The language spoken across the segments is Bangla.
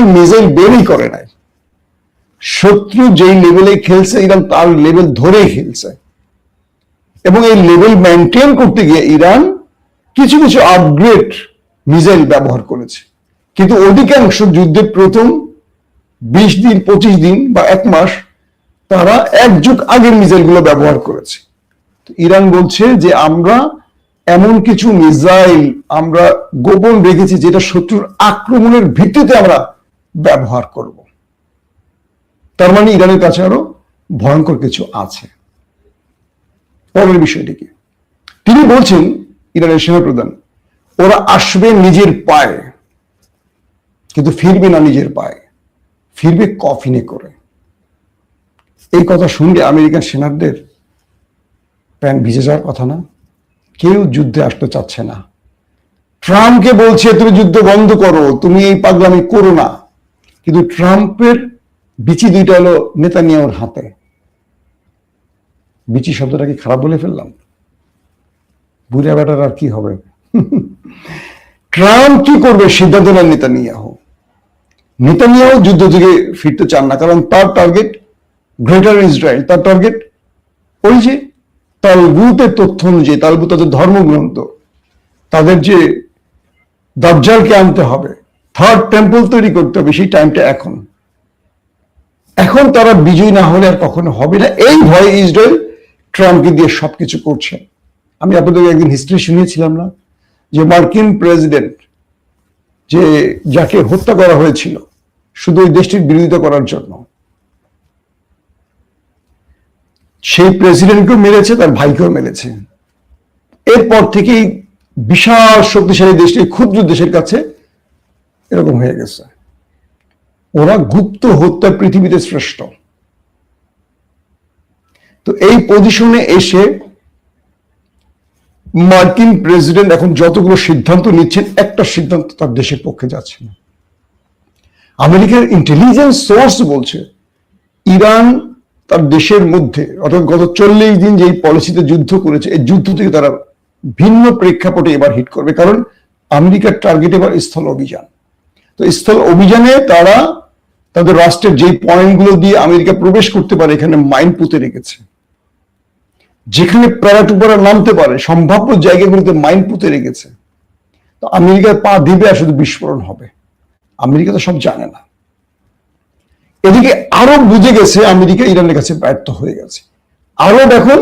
ধরনের মিসাইল বেরই করে নাই। শত্রু যেই লেভেলে খেলছে ইরান তার লেভেল ধরেই খেলছে, এবং এই লেভেল মেনটেন করতে গিয়ে ইরান কিছু কিছু আপগ্রেড মিসাইল ব্যবহার করেছে, কিন্তু অধিকাংশ যুদ্ধের প্রথম 20 দিন 25 দিন বা 1 মাস তারা এক যুগ আগের মিসাইলগুলো ব্যবহার করেছে। ইরান বলছে যে আমরা এমন কিছু মিসাইল আমরা গোপন রেখেছি যেটা শত্রুর আক্রমণের ভিত্তিতে আমরা ব্যবহার করব। তার মানে ইরানের কাছে আরো ভয়ঙ্কর কিছু আছে। পরের বিষয়টি কি, তিনি বলছেন ইরানের সেনাপ্রধান, ওরা আসবে নিজের পায়ে, কিন্তু ফিরবে না নিজের পায়ে, ফিরবে কফিনে করে। এই কথা শুনলে আমেরিকান সেনাদের প্যান্ট ভিজে যাওয়ার কথা না? কেউ যুদ্ধে আসতে চাচ্ছে না। ট্রাম্পকে বলছে তুমি যুদ্ধ বন্ধ করো, তুমি এই পাগলামি করো না, কিন্তু ট্রাম্পের বিচি দুইটা হলো নেতানিয়াহুর হাতে। বিচি শব্দটা কি খারাপ বলে ফেললাম? বুড়া বেটার আর কি হবে? ট্রাম্প কি করবে সিদ্ধান্ত নেন নেতানিয়াহু। নেতানিয়াহু যুদ্ধ থেকে ফিরতে চান না, কারণ তার টার্গেট গ্রেটার ইসরায়েল। তার টার্গেট ওই যে তালমুদের তথ্য অনুযায়ী, তালমুদ তাদের ধর্মগ্রন্থ, তাদের যে দাজ্জালকে আনতে হবে, থার্ড টেম্পল তৈরি করতে হবে, সেই টাইমটা এখন। এখন তারা বিজয়ী না হলে আর কখনো হবে না। এই ভয়ে ইসরায়েল ট্রাম্পকে দিয়ে সবকিছু করছে। আমি আপনাদের একদিন হিস্ট্রি শুনিয়েছিলাম না, যে মার্কিন প্রেসিডেন্ট যে যাকে হত্যা করা হয়েছিল শুধু ওই দেশটির বিরোধিতা করার জন্য, সেই প্রেসিডেন্টকেও মেরেছে, তার ভাইকেও মেরেছে। এরপর থেকেই বিশাল শক্তিশালী দেশটি ক্ষুদ্র দেশের কাছে এরকম হয়ে গেছে। ওরা গুপ্ত হত্যা পৃথিবীতে শ্রেষ্ঠ। তো এই পজিশনে এসে মার্কিন প্রেসিডেন্ট এখন যতগুলো সিদ্ধান্ত নিচ্ছেন, একটা সিদ্ধান্ত তার দেশের পক্ষে যাচ্ছে না। আমেরিকার ইন্টেলিজেন্স সোর্স বলছে ইরান তার দেশের মধ্যে, অর্থাৎ গত 40 দিন যে পলিসিতে যুদ্ধ করেছে, এই যুদ্ধ থেকে তারা ভিন্ন প্রেক্ষাপটে এবার হিট করবে, কারণ আমেরিকার টার্গেট এবার স্থল অভিযান। তো স্থল অভিযানে তারা তাদের রাষ্ট্রের যে পয়েন্টগুলো দিয়ে আমেরিকা প্রবেশ করতে পারে, এখানে মাইন পুঁতে রেখেছে। যেখানে প্যারাটুপারা নামতে পারে সম্ভাব্য জায়গাগুলোতে মাইন পুঁতে রেখেছে। তো আমেরিকার পা দিবে আর শুধু বিস্ফোরণ হবে। আমেরিকা তো সব জানে না। এদিকে আরব বুঝে গেছে আমেরিকা ইরানের কাছে ব্যর্থ হয়ে গেছে। আরব এখন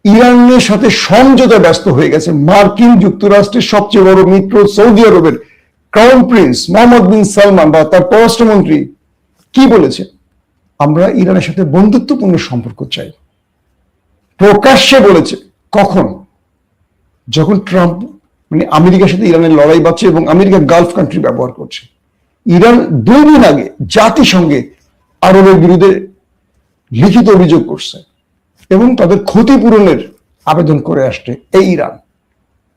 ইরানের সাথে সমঝোতা ব্যস্ত হয়ে গেছে। মার্কিন যুক্তরাষ্ট্রের সবচেয়ে বড় মিত্র সৌদি আরবের ক্রাউন প্রিন্স মোহাম্মদ বিন সালমান বা তার পররাষ্ট্রমন্ত্রী কি বলেছে, আমরা ইরানের সাথে বন্ধুত্বপূর্ণ সম্পর্ক চাই। প্রকাশ্যে বলেছে। কখন? যখন ট্রাম্প মানে আমেরিকার সাথে ইরানের লড়াই বাড়ছে এবং আমেরিকা গালফ কান্ট্রি ব্যবহার করছে। ইরান 2 দিন আগে জাতিসংঘে আরবের বিরুদ্ধে লিখিত অভিযোগ করছে এবং তাদের ক্ষতিপূরণের আবেদন করে আসছে। এই ইরান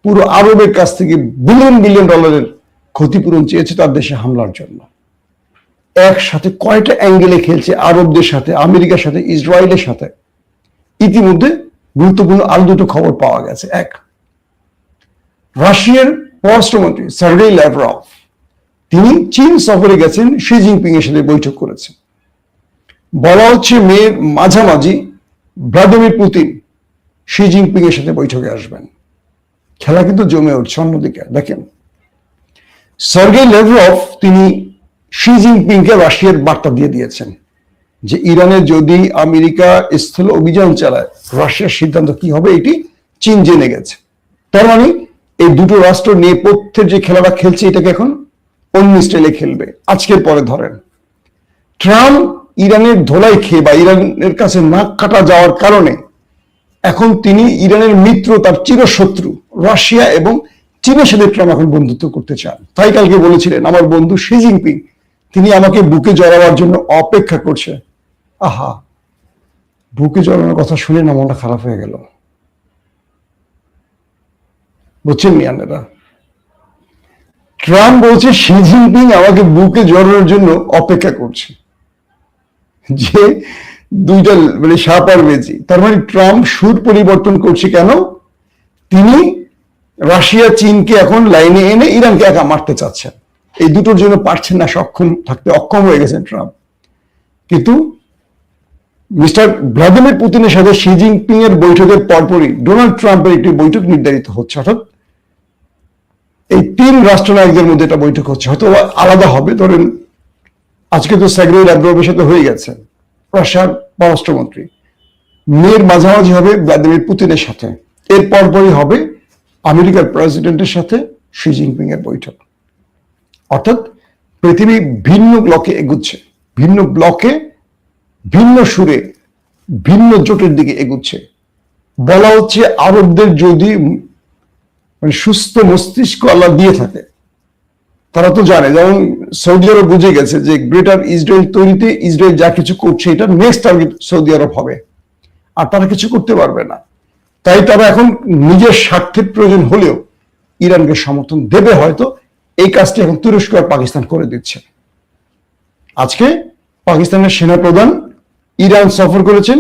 পুরো আরবের কাছ থেকে বিলিয়ন বিলিয়ন ডলারের ক্ষতিপূরণ চেয়েছে তার দেশে হামলার জন্য। একসাথে কয়টা অ্যাঙ্গেলে খেলছে আরবদের সাথে, আমেরিকার সাথে, ইসরায়েলের সাথে। ইতিমধ্যে গুরুত্বপূর্ণ আরো 2টো খবর পাওয়া গেছে। এক, রাশিয়ার পররাষ্ট্রমন্ত্রী সার্গেই ল্যাভরভ তিনি চীন সফরে গেছেন, শি জিনপিং এর সাথে বৈঠক করেছেন। বলা হচ্ছে মের মাঝামাঝি ভ্লাদিমির পুতিন শি জিনপিং এর সাথে বৈঠকে আসবেন। খেলা কিন্তু জমে উঠছে। অন্যদিকে দেখেন, সার্গেই ল্যাভরভ তিনি শি জিনপিংকে রাশিয়ার বার্তা দিয়ে দিয়েছেন যে ইরানে যদি আমেরিকা স্থল অভিযান চালায় রাশিয়ার সিদ্ধান্ত কি হবে এটি চীন জেনে গেছে। তার মানে এই দুটো রাষ্ট্র নেপথ্যের যে খেলাটা খেলছে এটাকে এখন অন্য স্টাইলে খেলবে। আজকের পরে ধরেন ট্রাম্প ইরানের ধোলাই খেয়ে বা ইরানের কাছে নাক কাটা যাওয়ার কারণে এখন তিনি ইরানের মিত্র, তার চিরশত্রু রাশিয়া এবং চীনের সাথে ট্রাম্প এখন বন্ধুত্ব করতে চান। তাই কালকে বলেছিলেন আমার বন্ধু শি জিনপিং তিনি আমাকে বুকে জড়াবার জন্য অপেক্ষা করছে। আহা, বুকে জড়ানোর কথা শুনে না মনটা খারাপ হয়ে গেল। বুঝছেন মিয়ানেরা? ট্রাম্প বলছে শি জিনপিং আমাকে বুকে জড়ানোর জন্য অপেক্ষা করছে, যে দুইটা মানে সাপ আর বেজি। তার মানে ট্রাম্প সুর পরিবর্তন করছে কেন? তিনি রাশিয়া চীনকে এখন লাইনে এনে ইরানকে একা মারতে চাচ্ছেন। এই দুটোর জন্য পারছেন না, সক্ষম থাকতে অক্ষম হয়ে গেছেন ট্রাম্প। কিন্তু মিস্টার ভ্লাদিমির পুতিনের সাথে শি জিনপিং এর বৈঠকের পরপরই ডোনাল্ড ট্রাম্পের একটি বৈঠক নির্ধারিত হচ্ছে, অর্থাৎ এই তিন রাষ্ট্রনায়কদের মধ্যে একটা বৈঠক হচ্ছে, হয়তো আলাদা হবে। ধরেন আজকে তো সের্গেই ল্যাভরভের সাথে হয়ে গেছে রাশিয়ার পররাষ্ট্রমন্ত্রী, মের মাঝামাঝি হবে ভ্লাদিমির পুতিনের সাথে, এর পরপরই হবে আমেরিকার প্রেসিডেন্টের সাথে শি জিনপিং এর বৈঠক। অর্থাৎ পৃথিবী ভিন্ন ব্লকে এগুচ্ছে, ভিন্ন ব্লকে ভিন্ন সুরে ভিন্ন জোটের দিকে এগুচ্ছে। বলা হচ্ছে আরবদের যদি মানে সুস্থ মস্তিষ্ক আল্লাহ দিয়ে থাকে, তারা তো জানে, যেমন সৌদি আরব বুঝে গেছে যে গ্রেটার ইসরায়েল তৈরিতে ইসরায়েল যা কিছু করছে এটা নেক্সট টার্গেট সৌদি আরব হবে, আর তারা কিছু করতে পারবে না। তাই তারা এখন নিজের স্বার্থের প্রয়োজন হলেও ইরানকে সমর্থন দেবে হয়তো। এই কাজটি এখন তুরস্ক আর পাকিস্তান করে দিচ্ছে। আজকে পাকিস্তানের সেনাপ্রধান ইরান সফর করেছেন,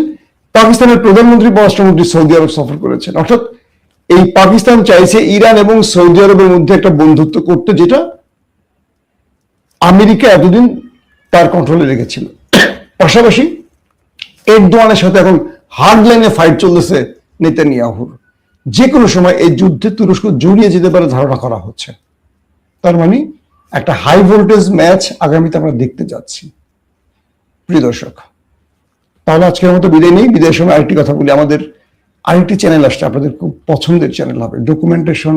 পাকিস্তানের প্রধানমন্ত্রী পররাষ্ট্রমন্ত্রী সৌদি আরব সফর করেছেন। অর্থাৎ এই পাকিস্তান চাইছে ইরান এবং সৌদি আরবের মধ্যে একটা বন্ধুত্ব করতে, যেটা আমেরিকা এতদিন তার কন্ট্রোলে রেখেছিল। পাশাপাশি এরদোয়ানের সাথে এখন হার্ড লাইনে ফাইট চলতেছে নেতানিয়াহুর। যে কোনো সময় এই যুদ্ধে তুরস্ক জড়িয়ে যেতে পারে ধারণা করা হচ্ছে। তার মানে একটা হাই ভোল্টেজ ম্যাচ আগামীতে আমরা দেখতে যাচ্ছি। প্রিয় দর্শক, তাহলে আজকের মতো বিদায় নেই। বিদায়ের সময় আরেকটি কথা বলি, আমাদের আরেকটি চ্যানেল আসছে, আপনাদের খুব পছন্দের চ্যানেল হবে, ডকুমেন্টেশন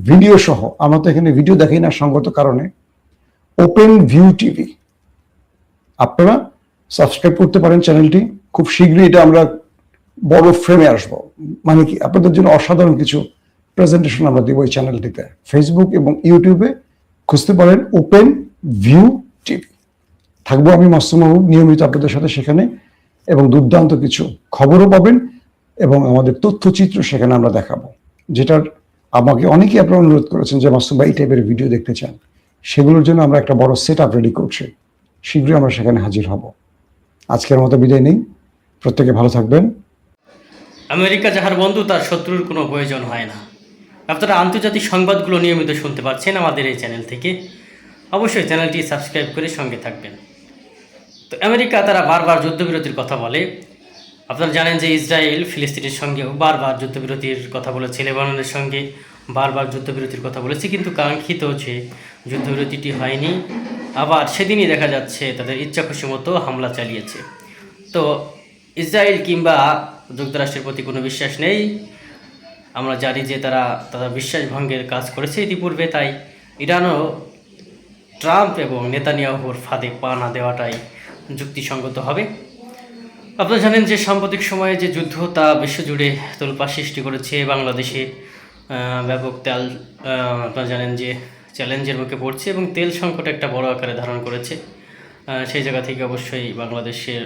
ভিডিও সহ। আমরা তো এখানে ভিডিও দেখাই না সঙ্গত কারণে, ওপেন ভিউ টিভি। আপনারা সাবস্ক্রাইব করতে পারেন চ্যানেলটি। খুব শীঘ্রই এটা আমরা বড় ফ্রেমে আসবো, মানে কি আপনাদের জন্য অসাধারণ কিছু প্রেজেন্টেশন আমরা দিব এই চ্যানেলটিতে। ফেসবুক এবং ইউটিউবে খুঁজতে পারেন ওপেন ভিউ টিভি। থাকবো আমি মাসুম মাহবুব নিয়মিত আপনাদের সাথে সেখানে, এবং দুর্দান্ত কিছু খবরও পাবেন এবং আমাদের তথ্যচিত্র সেখানে আমরা দেখাবো, যেটার আমাকে অনেকেই আপনারা অনুরোধ করেছেন যে মাসুম ভাই এই টাইপের ভিডিও দেখতে চান। সেগুলোর জন্য আমরা একটা বড় সেট আপ রেডি করছি, শীঘ্রই আমরা সেখানে হাজির হব। আজকের মতো বিদায় নেই, প্রত্যেকে ভালো থাকবেন। আমেরিকা যাহার বন্ধু তার শত্রুর কোনো প্রয়োজন হয় না। আপনারা আন্তর্জাতিক সংবাদগুলো নিয়মিত শুনতে পাচ্ছেন আমাদের এই চ্যানেল থেকে। অবশ্যই চ্যানেলটি সাবস্ক্রাইব করে সঙ্গে থাকবেন। তো আমেরিকা তারা বারবার যুদ্ধবিরতির কথা বলে। আপনারা জানেন যে ইসরায়েল ফিলিস্তিনের সঙ্গেও বারবার যুদ্ধবিরতির কথা বলেছে, লেবাননের সঙ্গে বারবার যুদ্ধবিরতির কথা বলেছে, কিন্তু কাঙ্ক্ষিত যে যুদ্ধবিরতিটি হয়নি। আবার সেদিনই দেখা যাচ্ছে তাদের ইচ্ছা খুশি মতো হামলা চালিয়েছে। তো ইসরায়েল কিংবা যুক্তরাষ্ট্রের প্রতি কোনো বিশ্বাস নেই। আমরা জানি যে তারা বিশ্বাস ভঙ্গের কাজ করেছে ইতিপূর্বে, তাই ইরানও ট্রাম্প এবং নেতানিয়াহুর ফাঁদে পা না দেওয়াটাই যুক্তিসঙ্গত হবে। আপনারা জানেন যে সাম্প্রতিক সময়ে যে যুদ্ধ তা বিশ্বজুড়ে তোলপাড় সৃষ্টি করেছে। বাংলাদেশে ব্যাপক তেল আপনারা জানেন যে চ্যালেঞ্জের মুখে পড়ছে এবং তেল সংকট একটা বড় আকারে ধারণ করেছে। সেই জায়গা থেকে অবশ্যই বাংলাদেশের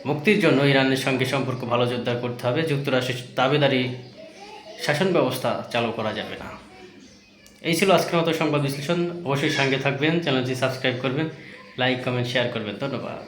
মুক্তির জন্য ইরানের সঙ্গে সম্পর্ক ভালো জোরদার করতে হবে। যুক্তরাষ্ট্রের দাবিদারি শাসন ব্যবস্থা চালু করা যাবে না। এই ছিল আজকের মতো সংবাদ বিশ্লেষণ। অবশ্যই সঙ্গে থাকবেন, চ্যানেলটি সাবস্ক্রাইব করবেন, লাইক কমেন্ট শেয়ার করবেন। ধন্যবাদ।